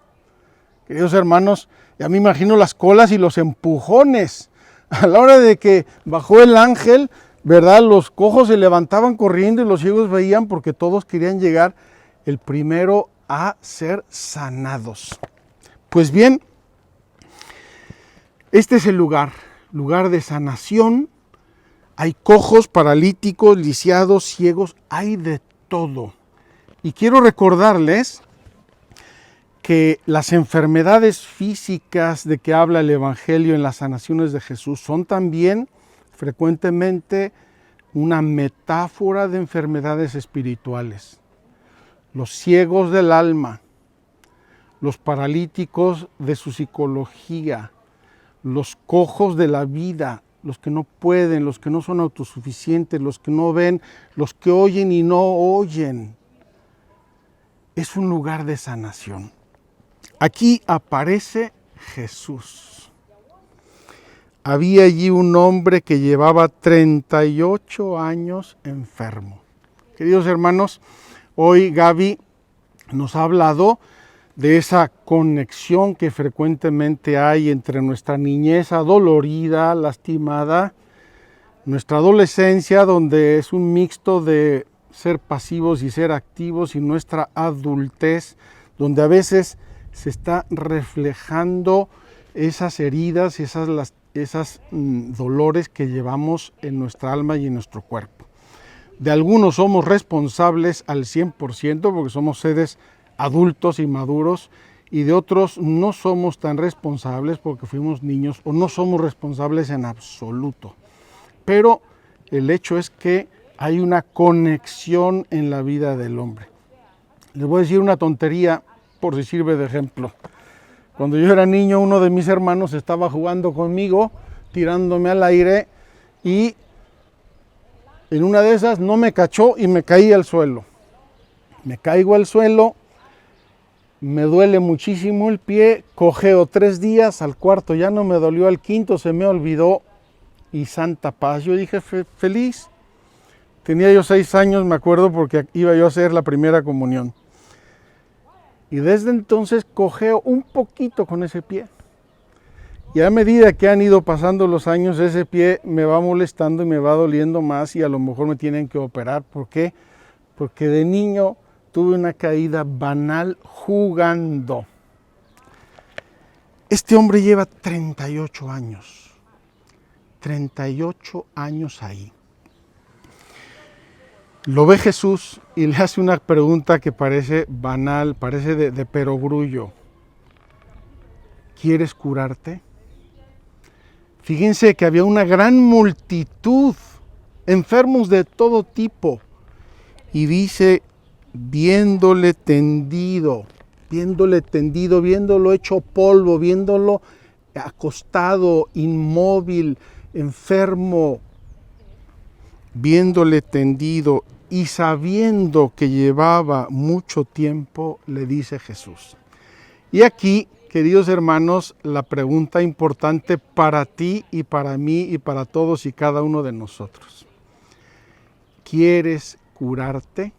Queridos hermanos, ya me imagino las colas y los empujones. A la hora de que bajó el ángel, ¿verdad? Los cojos se levantaban corriendo y los ciegos veían, porque todos querían llegar el primero a ser sanados. Pues bien, este es el lugar de sanación, Hay cojos, paralíticos, lisiados, ciegos, hay de todo. Y quiero recordarles que las enfermedades físicas de que habla el Evangelio en las sanaciones de Jesús son también frecuentemente una metáfora de enfermedades espirituales. Los ciegos del alma, los paralíticos de su psicología, los cojos de la vida, los que no pueden, los que no son autosuficientes, los que no ven, los que oyen y no oyen. Es un lugar de sanación. Aquí aparece Jesús. Había allí un hombre que llevaba 38 años enfermo. Queridos hermanos, hoy Gaby nos ha hablado de esa conexión que frecuentemente hay entre nuestra niñez adolorida, lastimada, nuestra adolescencia, donde es un mixto de ser pasivos y ser activos, y nuestra adultez, donde a veces se está reflejando esas heridas, esas dolores que llevamos en nuestra alma y en nuestro cuerpo. De algunos somos responsables al 100% porque somos seres adultos y maduros, y de otros no somos tan responsables porque fuimos niños o no somos responsables en absoluto. Pero el hecho es que hay una conexión en la vida del hombre. Les voy a decir una tontería por si sirve de ejemplo. Cuando yo era niño, uno de mis hermanos estaba jugando conmigo, tirándome al aire, y en una de esas no me cachó y me caí al suelo. Me caigo al suelo, me duele muchísimo el pie, cojeo 3 días, al cuarto ya no me dolió, al quinto se me olvidó, y santa paz. Yo dije feliz. Tenía yo 6 años, me acuerdo, porque iba yo a hacer la primera comunión. Y desde entonces cojeo un poquito con ese pie. Y a medida que han ido pasando los años, ese pie me va molestando y me va doliendo más, y a lo mejor me tienen que operar. ¿Por qué? Porque de niño tuve una caída banal jugando. Este hombre lleva 38 años. 38 años ahí. Lo ve Jesús y le hace una pregunta que parece banal, parece de perogrullo. ¿Quieres curarte? Fíjense que había una gran multitud, enfermos de todo tipo. Y dice, viéndole tendido, viéndolo hecho polvo, viéndolo acostado, inmóvil, enfermo, viéndole tendido y sabiendo que llevaba mucho tiempo, le dice Jesús. Y aquí, queridos hermanos, la pregunta importante para ti y para mí y para todos y cada uno de nosotros. ¿Quieres curarte?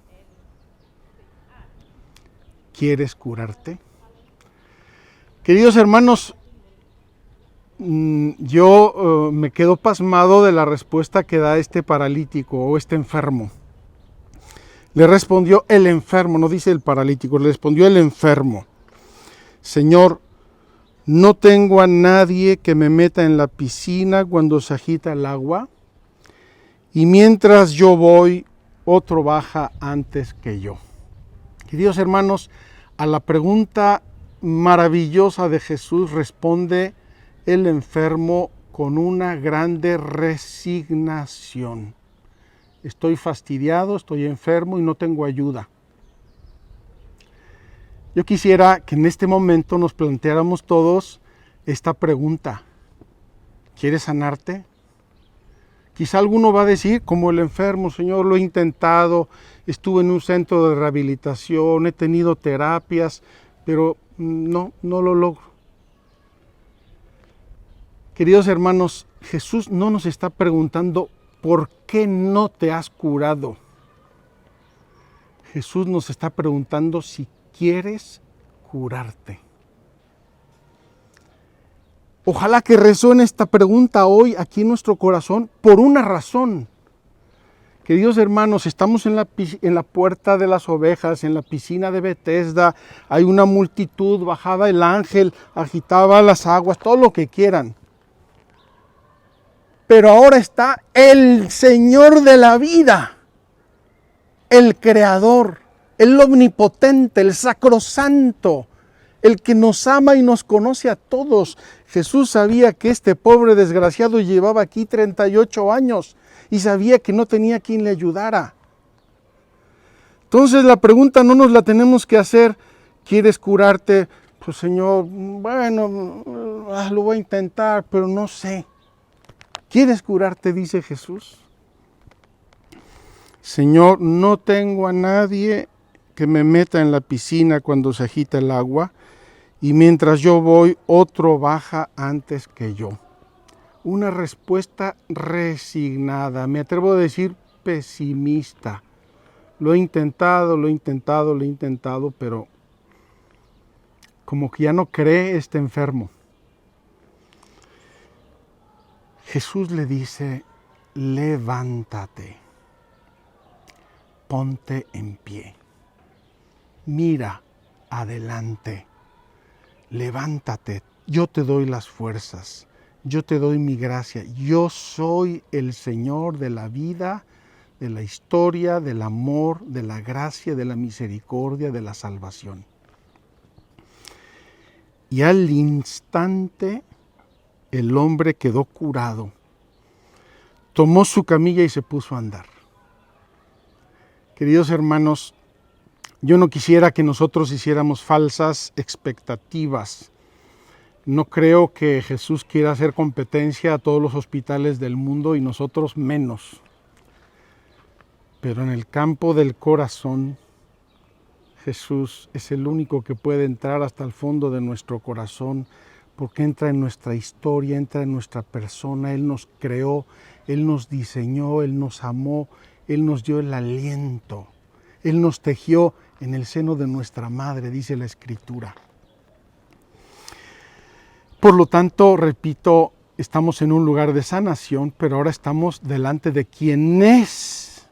¿Quieres curarte? Queridos hermanos, yo me quedo pasmado de la respuesta que da este paralítico o este enfermo. Le respondió el enfermo, no dice el paralítico, le respondió el enfermo. Señor, no tengo a nadie que me meta en la piscina cuando se agita el agua, y mientras yo voy, otro baja antes que yo. Queridos hermanos, a la pregunta maravillosa de Jesús responde el enfermo con una grande resignación. Estoy fastidiado, estoy enfermo y no tengo ayuda. Yo quisiera que en este momento nos planteáramos todos esta pregunta. ¿Quieres sanarte? Quizá alguno va a decir, como el enfermo, Señor, lo he intentado, estuve en un centro de rehabilitación, he tenido terapias, pero no lo logro. Queridos hermanos, Jesús no nos está preguntando ¿por qué no te has curado? Jesús nos está preguntando si quieres curarte. Ojalá que resuene esta pregunta hoy aquí en nuestro corazón por una razón. Queridos hermanos, estamos en la puerta de las ovejas, en la piscina de Betesda, hay una multitud, bajaba el ángel, agitaba las aguas, todo lo que quieran. pero ahora está el Señor de la vida, el Creador, el Omnipotente, el Sacrosanto, el que nos ama y nos conoce a todos. Jesús sabía que este pobre desgraciado llevaba aquí 38 años y sabía que no tenía quien le ayudara. Entonces la pregunta no nos la tenemos que hacer, ¿quieres curarte? Pues Señor, bueno, lo voy a intentar, pero no sé. ¿Quieres curarte? Dice Jesús. Señor, no tengo a nadie que me meta en la piscina cuando se agita el agua, y mientras yo voy, otro baja antes que yo. Una respuesta resignada, me atrevo a decir pesimista. Lo he intentado, pero como que ya no cree este enfermo. Jesús le dice, levántate, ponte en pie, mira adelante, levántate, yo te doy las fuerzas, yo te doy mi gracia, yo soy el Señor de la vida, de la historia, del amor, de la gracia, de la misericordia, de la salvación. Y al instante el hombre quedó curado, tomó su camilla y se puso a andar. Queridos hermanos, yo no quisiera que nosotros hiciéramos falsas expectativas. No creo que Jesús quiera hacer competencia a todos los hospitales del mundo y nosotros menos. Pero en el campo del corazón, Jesús es el único que puede entrar hasta el fondo de nuestro corazón, porque entra en nuestra historia, entra en nuestra persona. Él nos creó, Él nos diseñó, Él nos amó, Él nos dio el aliento. Él nos tejió en el seno de nuestra madre, dice la Escritura. Por lo tanto, repito, estamos en un lugar de sanación, pero ahora estamos delante de quien es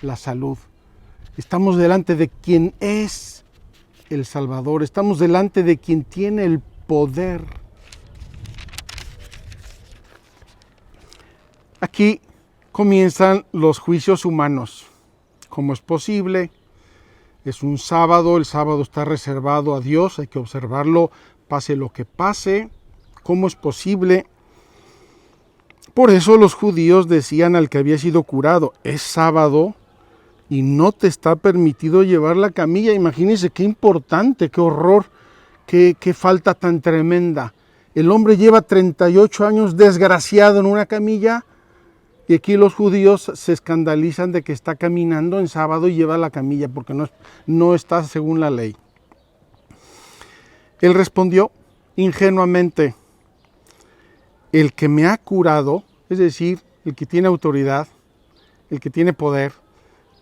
la salud. Estamos delante de quien es el Salvador. Estamos delante de quien tiene el poder. Aquí comienzan los juicios humanos. ¿Cómo es posible? Es un sábado, el sábado está reservado a Dios, hay que observarlo, pase lo que pase. ¿Cómo es posible? Por eso los judíos decían al que había sido curado, es sábado y no te está permitido llevar la camilla. Imagínense qué importante, qué horror, qué falta tan tremenda. El hombre lleva 38 años desgraciado en una camilla y aquí los judíos se escandalizan de que está caminando en sábado y lleva la camilla porque no está según la ley. Él respondió ingenuamente, el que me ha curado, es decir, el que tiene autoridad, el que tiene poder,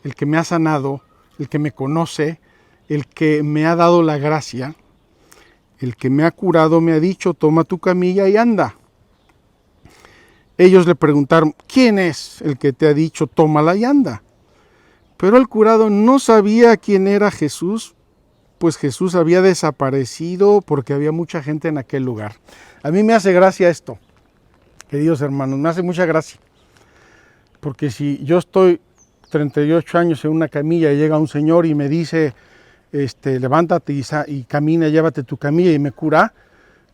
el que me ha sanado, el que me conoce, el que me ha dado la gracia, el que me ha curado me ha dicho, toma tu camilla y anda. Ellos le preguntaron, ¿quién es el que te ha dicho, tómala y anda? Pero el curado no sabía quién era Jesús, pues Jesús había desaparecido porque había mucha gente en aquel lugar. A mí me hace gracia esto, queridos hermanos, me hace mucha gracia. Porque si yo estoy 38 años en una camilla y llega un señor y me dice, levántate y camina, llévate tu camilla y me cura,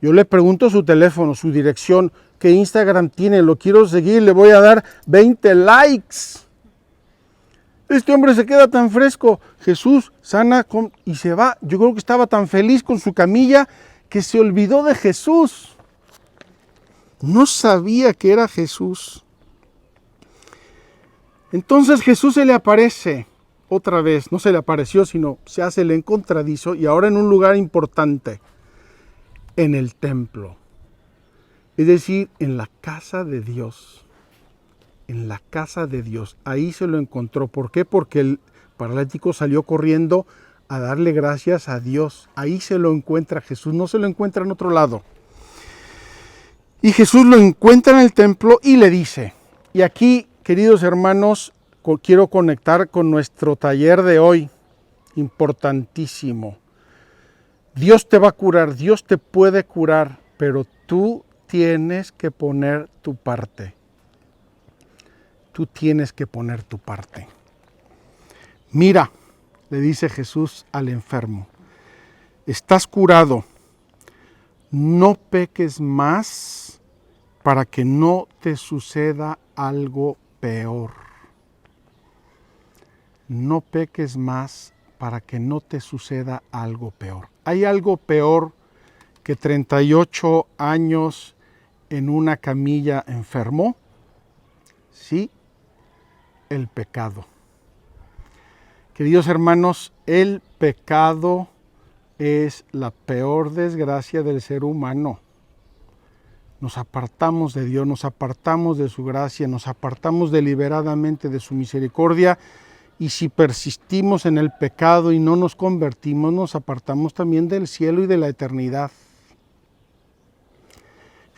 yo le pregunto su teléfono, su dirección, qué Instagram tiene, lo quiero seguir, le voy a dar 20 likes. Este hombre se queda tan fresco, Jesús sana y se va. Yo creo que estaba tan feliz con su camilla que se olvidó de Jesús. No sabía que era Jesús. Entonces Jesús se le aparece otra vez, no se le apareció, sino se hace el encontradizo y ahora en un lugar importante, en el templo. Es decir, en la casa de Dios. En la casa de Dios. Ahí se lo encontró. ¿Por qué? Porque el paralítico salió corriendo a darle gracias a Dios. Ahí se lo encuentra Jesús, no se lo encuentra en otro lado. Y Jesús lo encuentra en el templo y le dice, y aquí, queridos hermanos, quiero conectar con nuestro taller de hoy, importantísimo. Dios te va a curar, Dios te puede curar, pero tú tienes que poner tu parte. Tú tienes que poner tu parte. Mira, le dice Jesús al enfermo, estás curado, no peques más para que no te suceda algo peor. No peques más para que no te suceda algo peor. ¿Hay algo peor que 38 años en una camilla enfermo? Sí, el pecado. Queridos hermanos, el pecado es la peor desgracia del ser humano. Nos apartamos de Dios, nos apartamos de su gracia, nos apartamos deliberadamente de su misericordia, y si persistimos en el pecado y no nos convertimos, nos apartamos también del cielo y de la eternidad.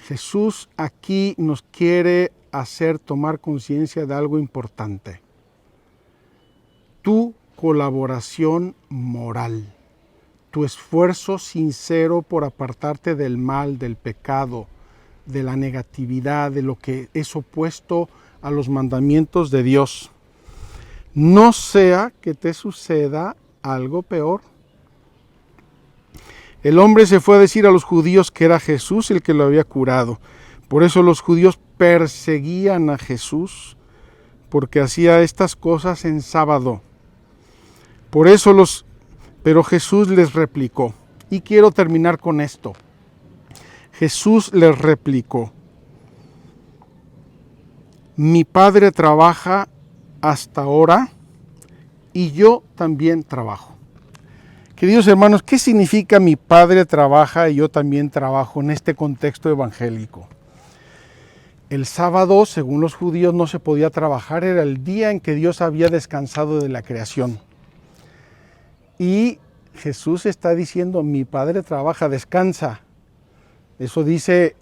Jesús aquí nos quiere hacer tomar conciencia de algo importante. Tu colaboración moral, tu esfuerzo sincero por apartarte del mal, del pecado, de la negatividad, de lo que es opuesto a los mandamientos de Dios. No sea que te suceda algo peor. El hombre se fue a decir a los judíos que era Jesús el que lo había curado. Por eso los judíos perseguían a Jesús, porque hacía estas cosas en sábado. Pero Jesús les replicó, y quiero terminar con esto. Jesús les replicó, mi Padre trabaja hasta ahora y yo también trabajo. Queridos hermanos, ¿qué significa mi Padre trabaja y yo también trabajo en este contexto evangélico? El sábado, según los judíos, no se podía trabajar, era el día en que Dios había descansado de la creación. Y Jesús está diciendo, mi Padre trabaja, descansa. Eso dice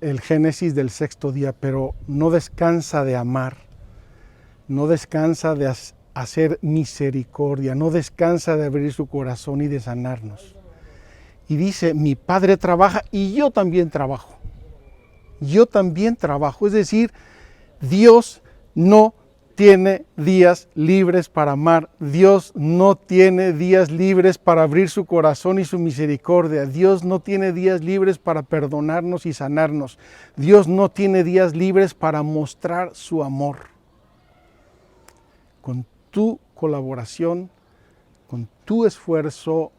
el Génesis del 6º día, pero no descansa de amar, no descansa de hacer misericordia, no descansa de abrir su corazón y de sanarnos. Y dice, mi Padre trabaja y yo también trabajo. Yo también trabajo, es decir, Dios no tiene días libres para amar. Dios no tiene días libres para abrir su corazón y su misericordia. Dios no tiene días libres para perdonarnos y sanarnos. Dios no tiene días libres para mostrar su amor. Con tu colaboración, con tu esfuerzo,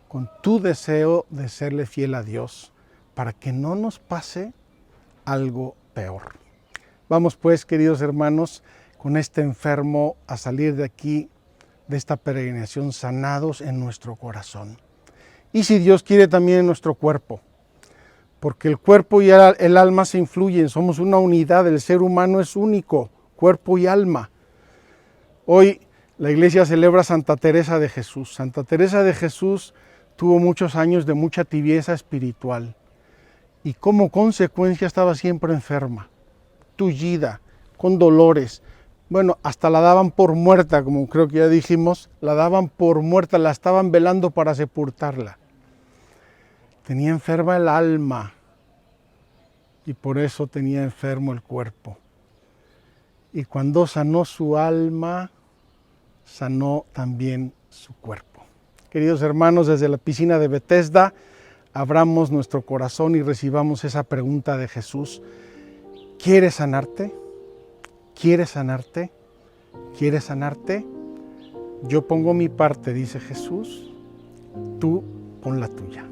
con tu deseo de serle fiel a Dios, para que no nos pase algo peor. Vamos pues, queridos hermanos, con este enfermo a salir de aquí, de esta peregrinación, sanados en nuestro corazón. Y si Dios quiere, también en nuestro cuerpo, porque el cuerpo y el alma se influyen, somos una unidad, el ser humano es único, cuerpo y alma. Hoy la iglesia celebra a Santa Teresa de Jesús. Santa Teresa de Jesús tuvo muchos años de mucha tibieza espiritual y como consecuencia estaba siempre enferma, tullida, con dolores. Bueno, hasta la daban por muerta, como creo que ya dijimos, la daban por muerta, la estaban velando para sepultarla. Tenía enferma el alma y por eso tenía enfermo el cuerpo. Y cuando sanó su alma, sanó también su cuerpo. Queridos hermanos, desde la piscina de Betesda, abramos nuestro corazón y recibamos esa pregunta de Jesús. ¿Quieres sanarte? ¿Quieres sanarte? ¿Quieres sanarte? Yo pongo mi parte, dice Jesús, tú pon la tuya.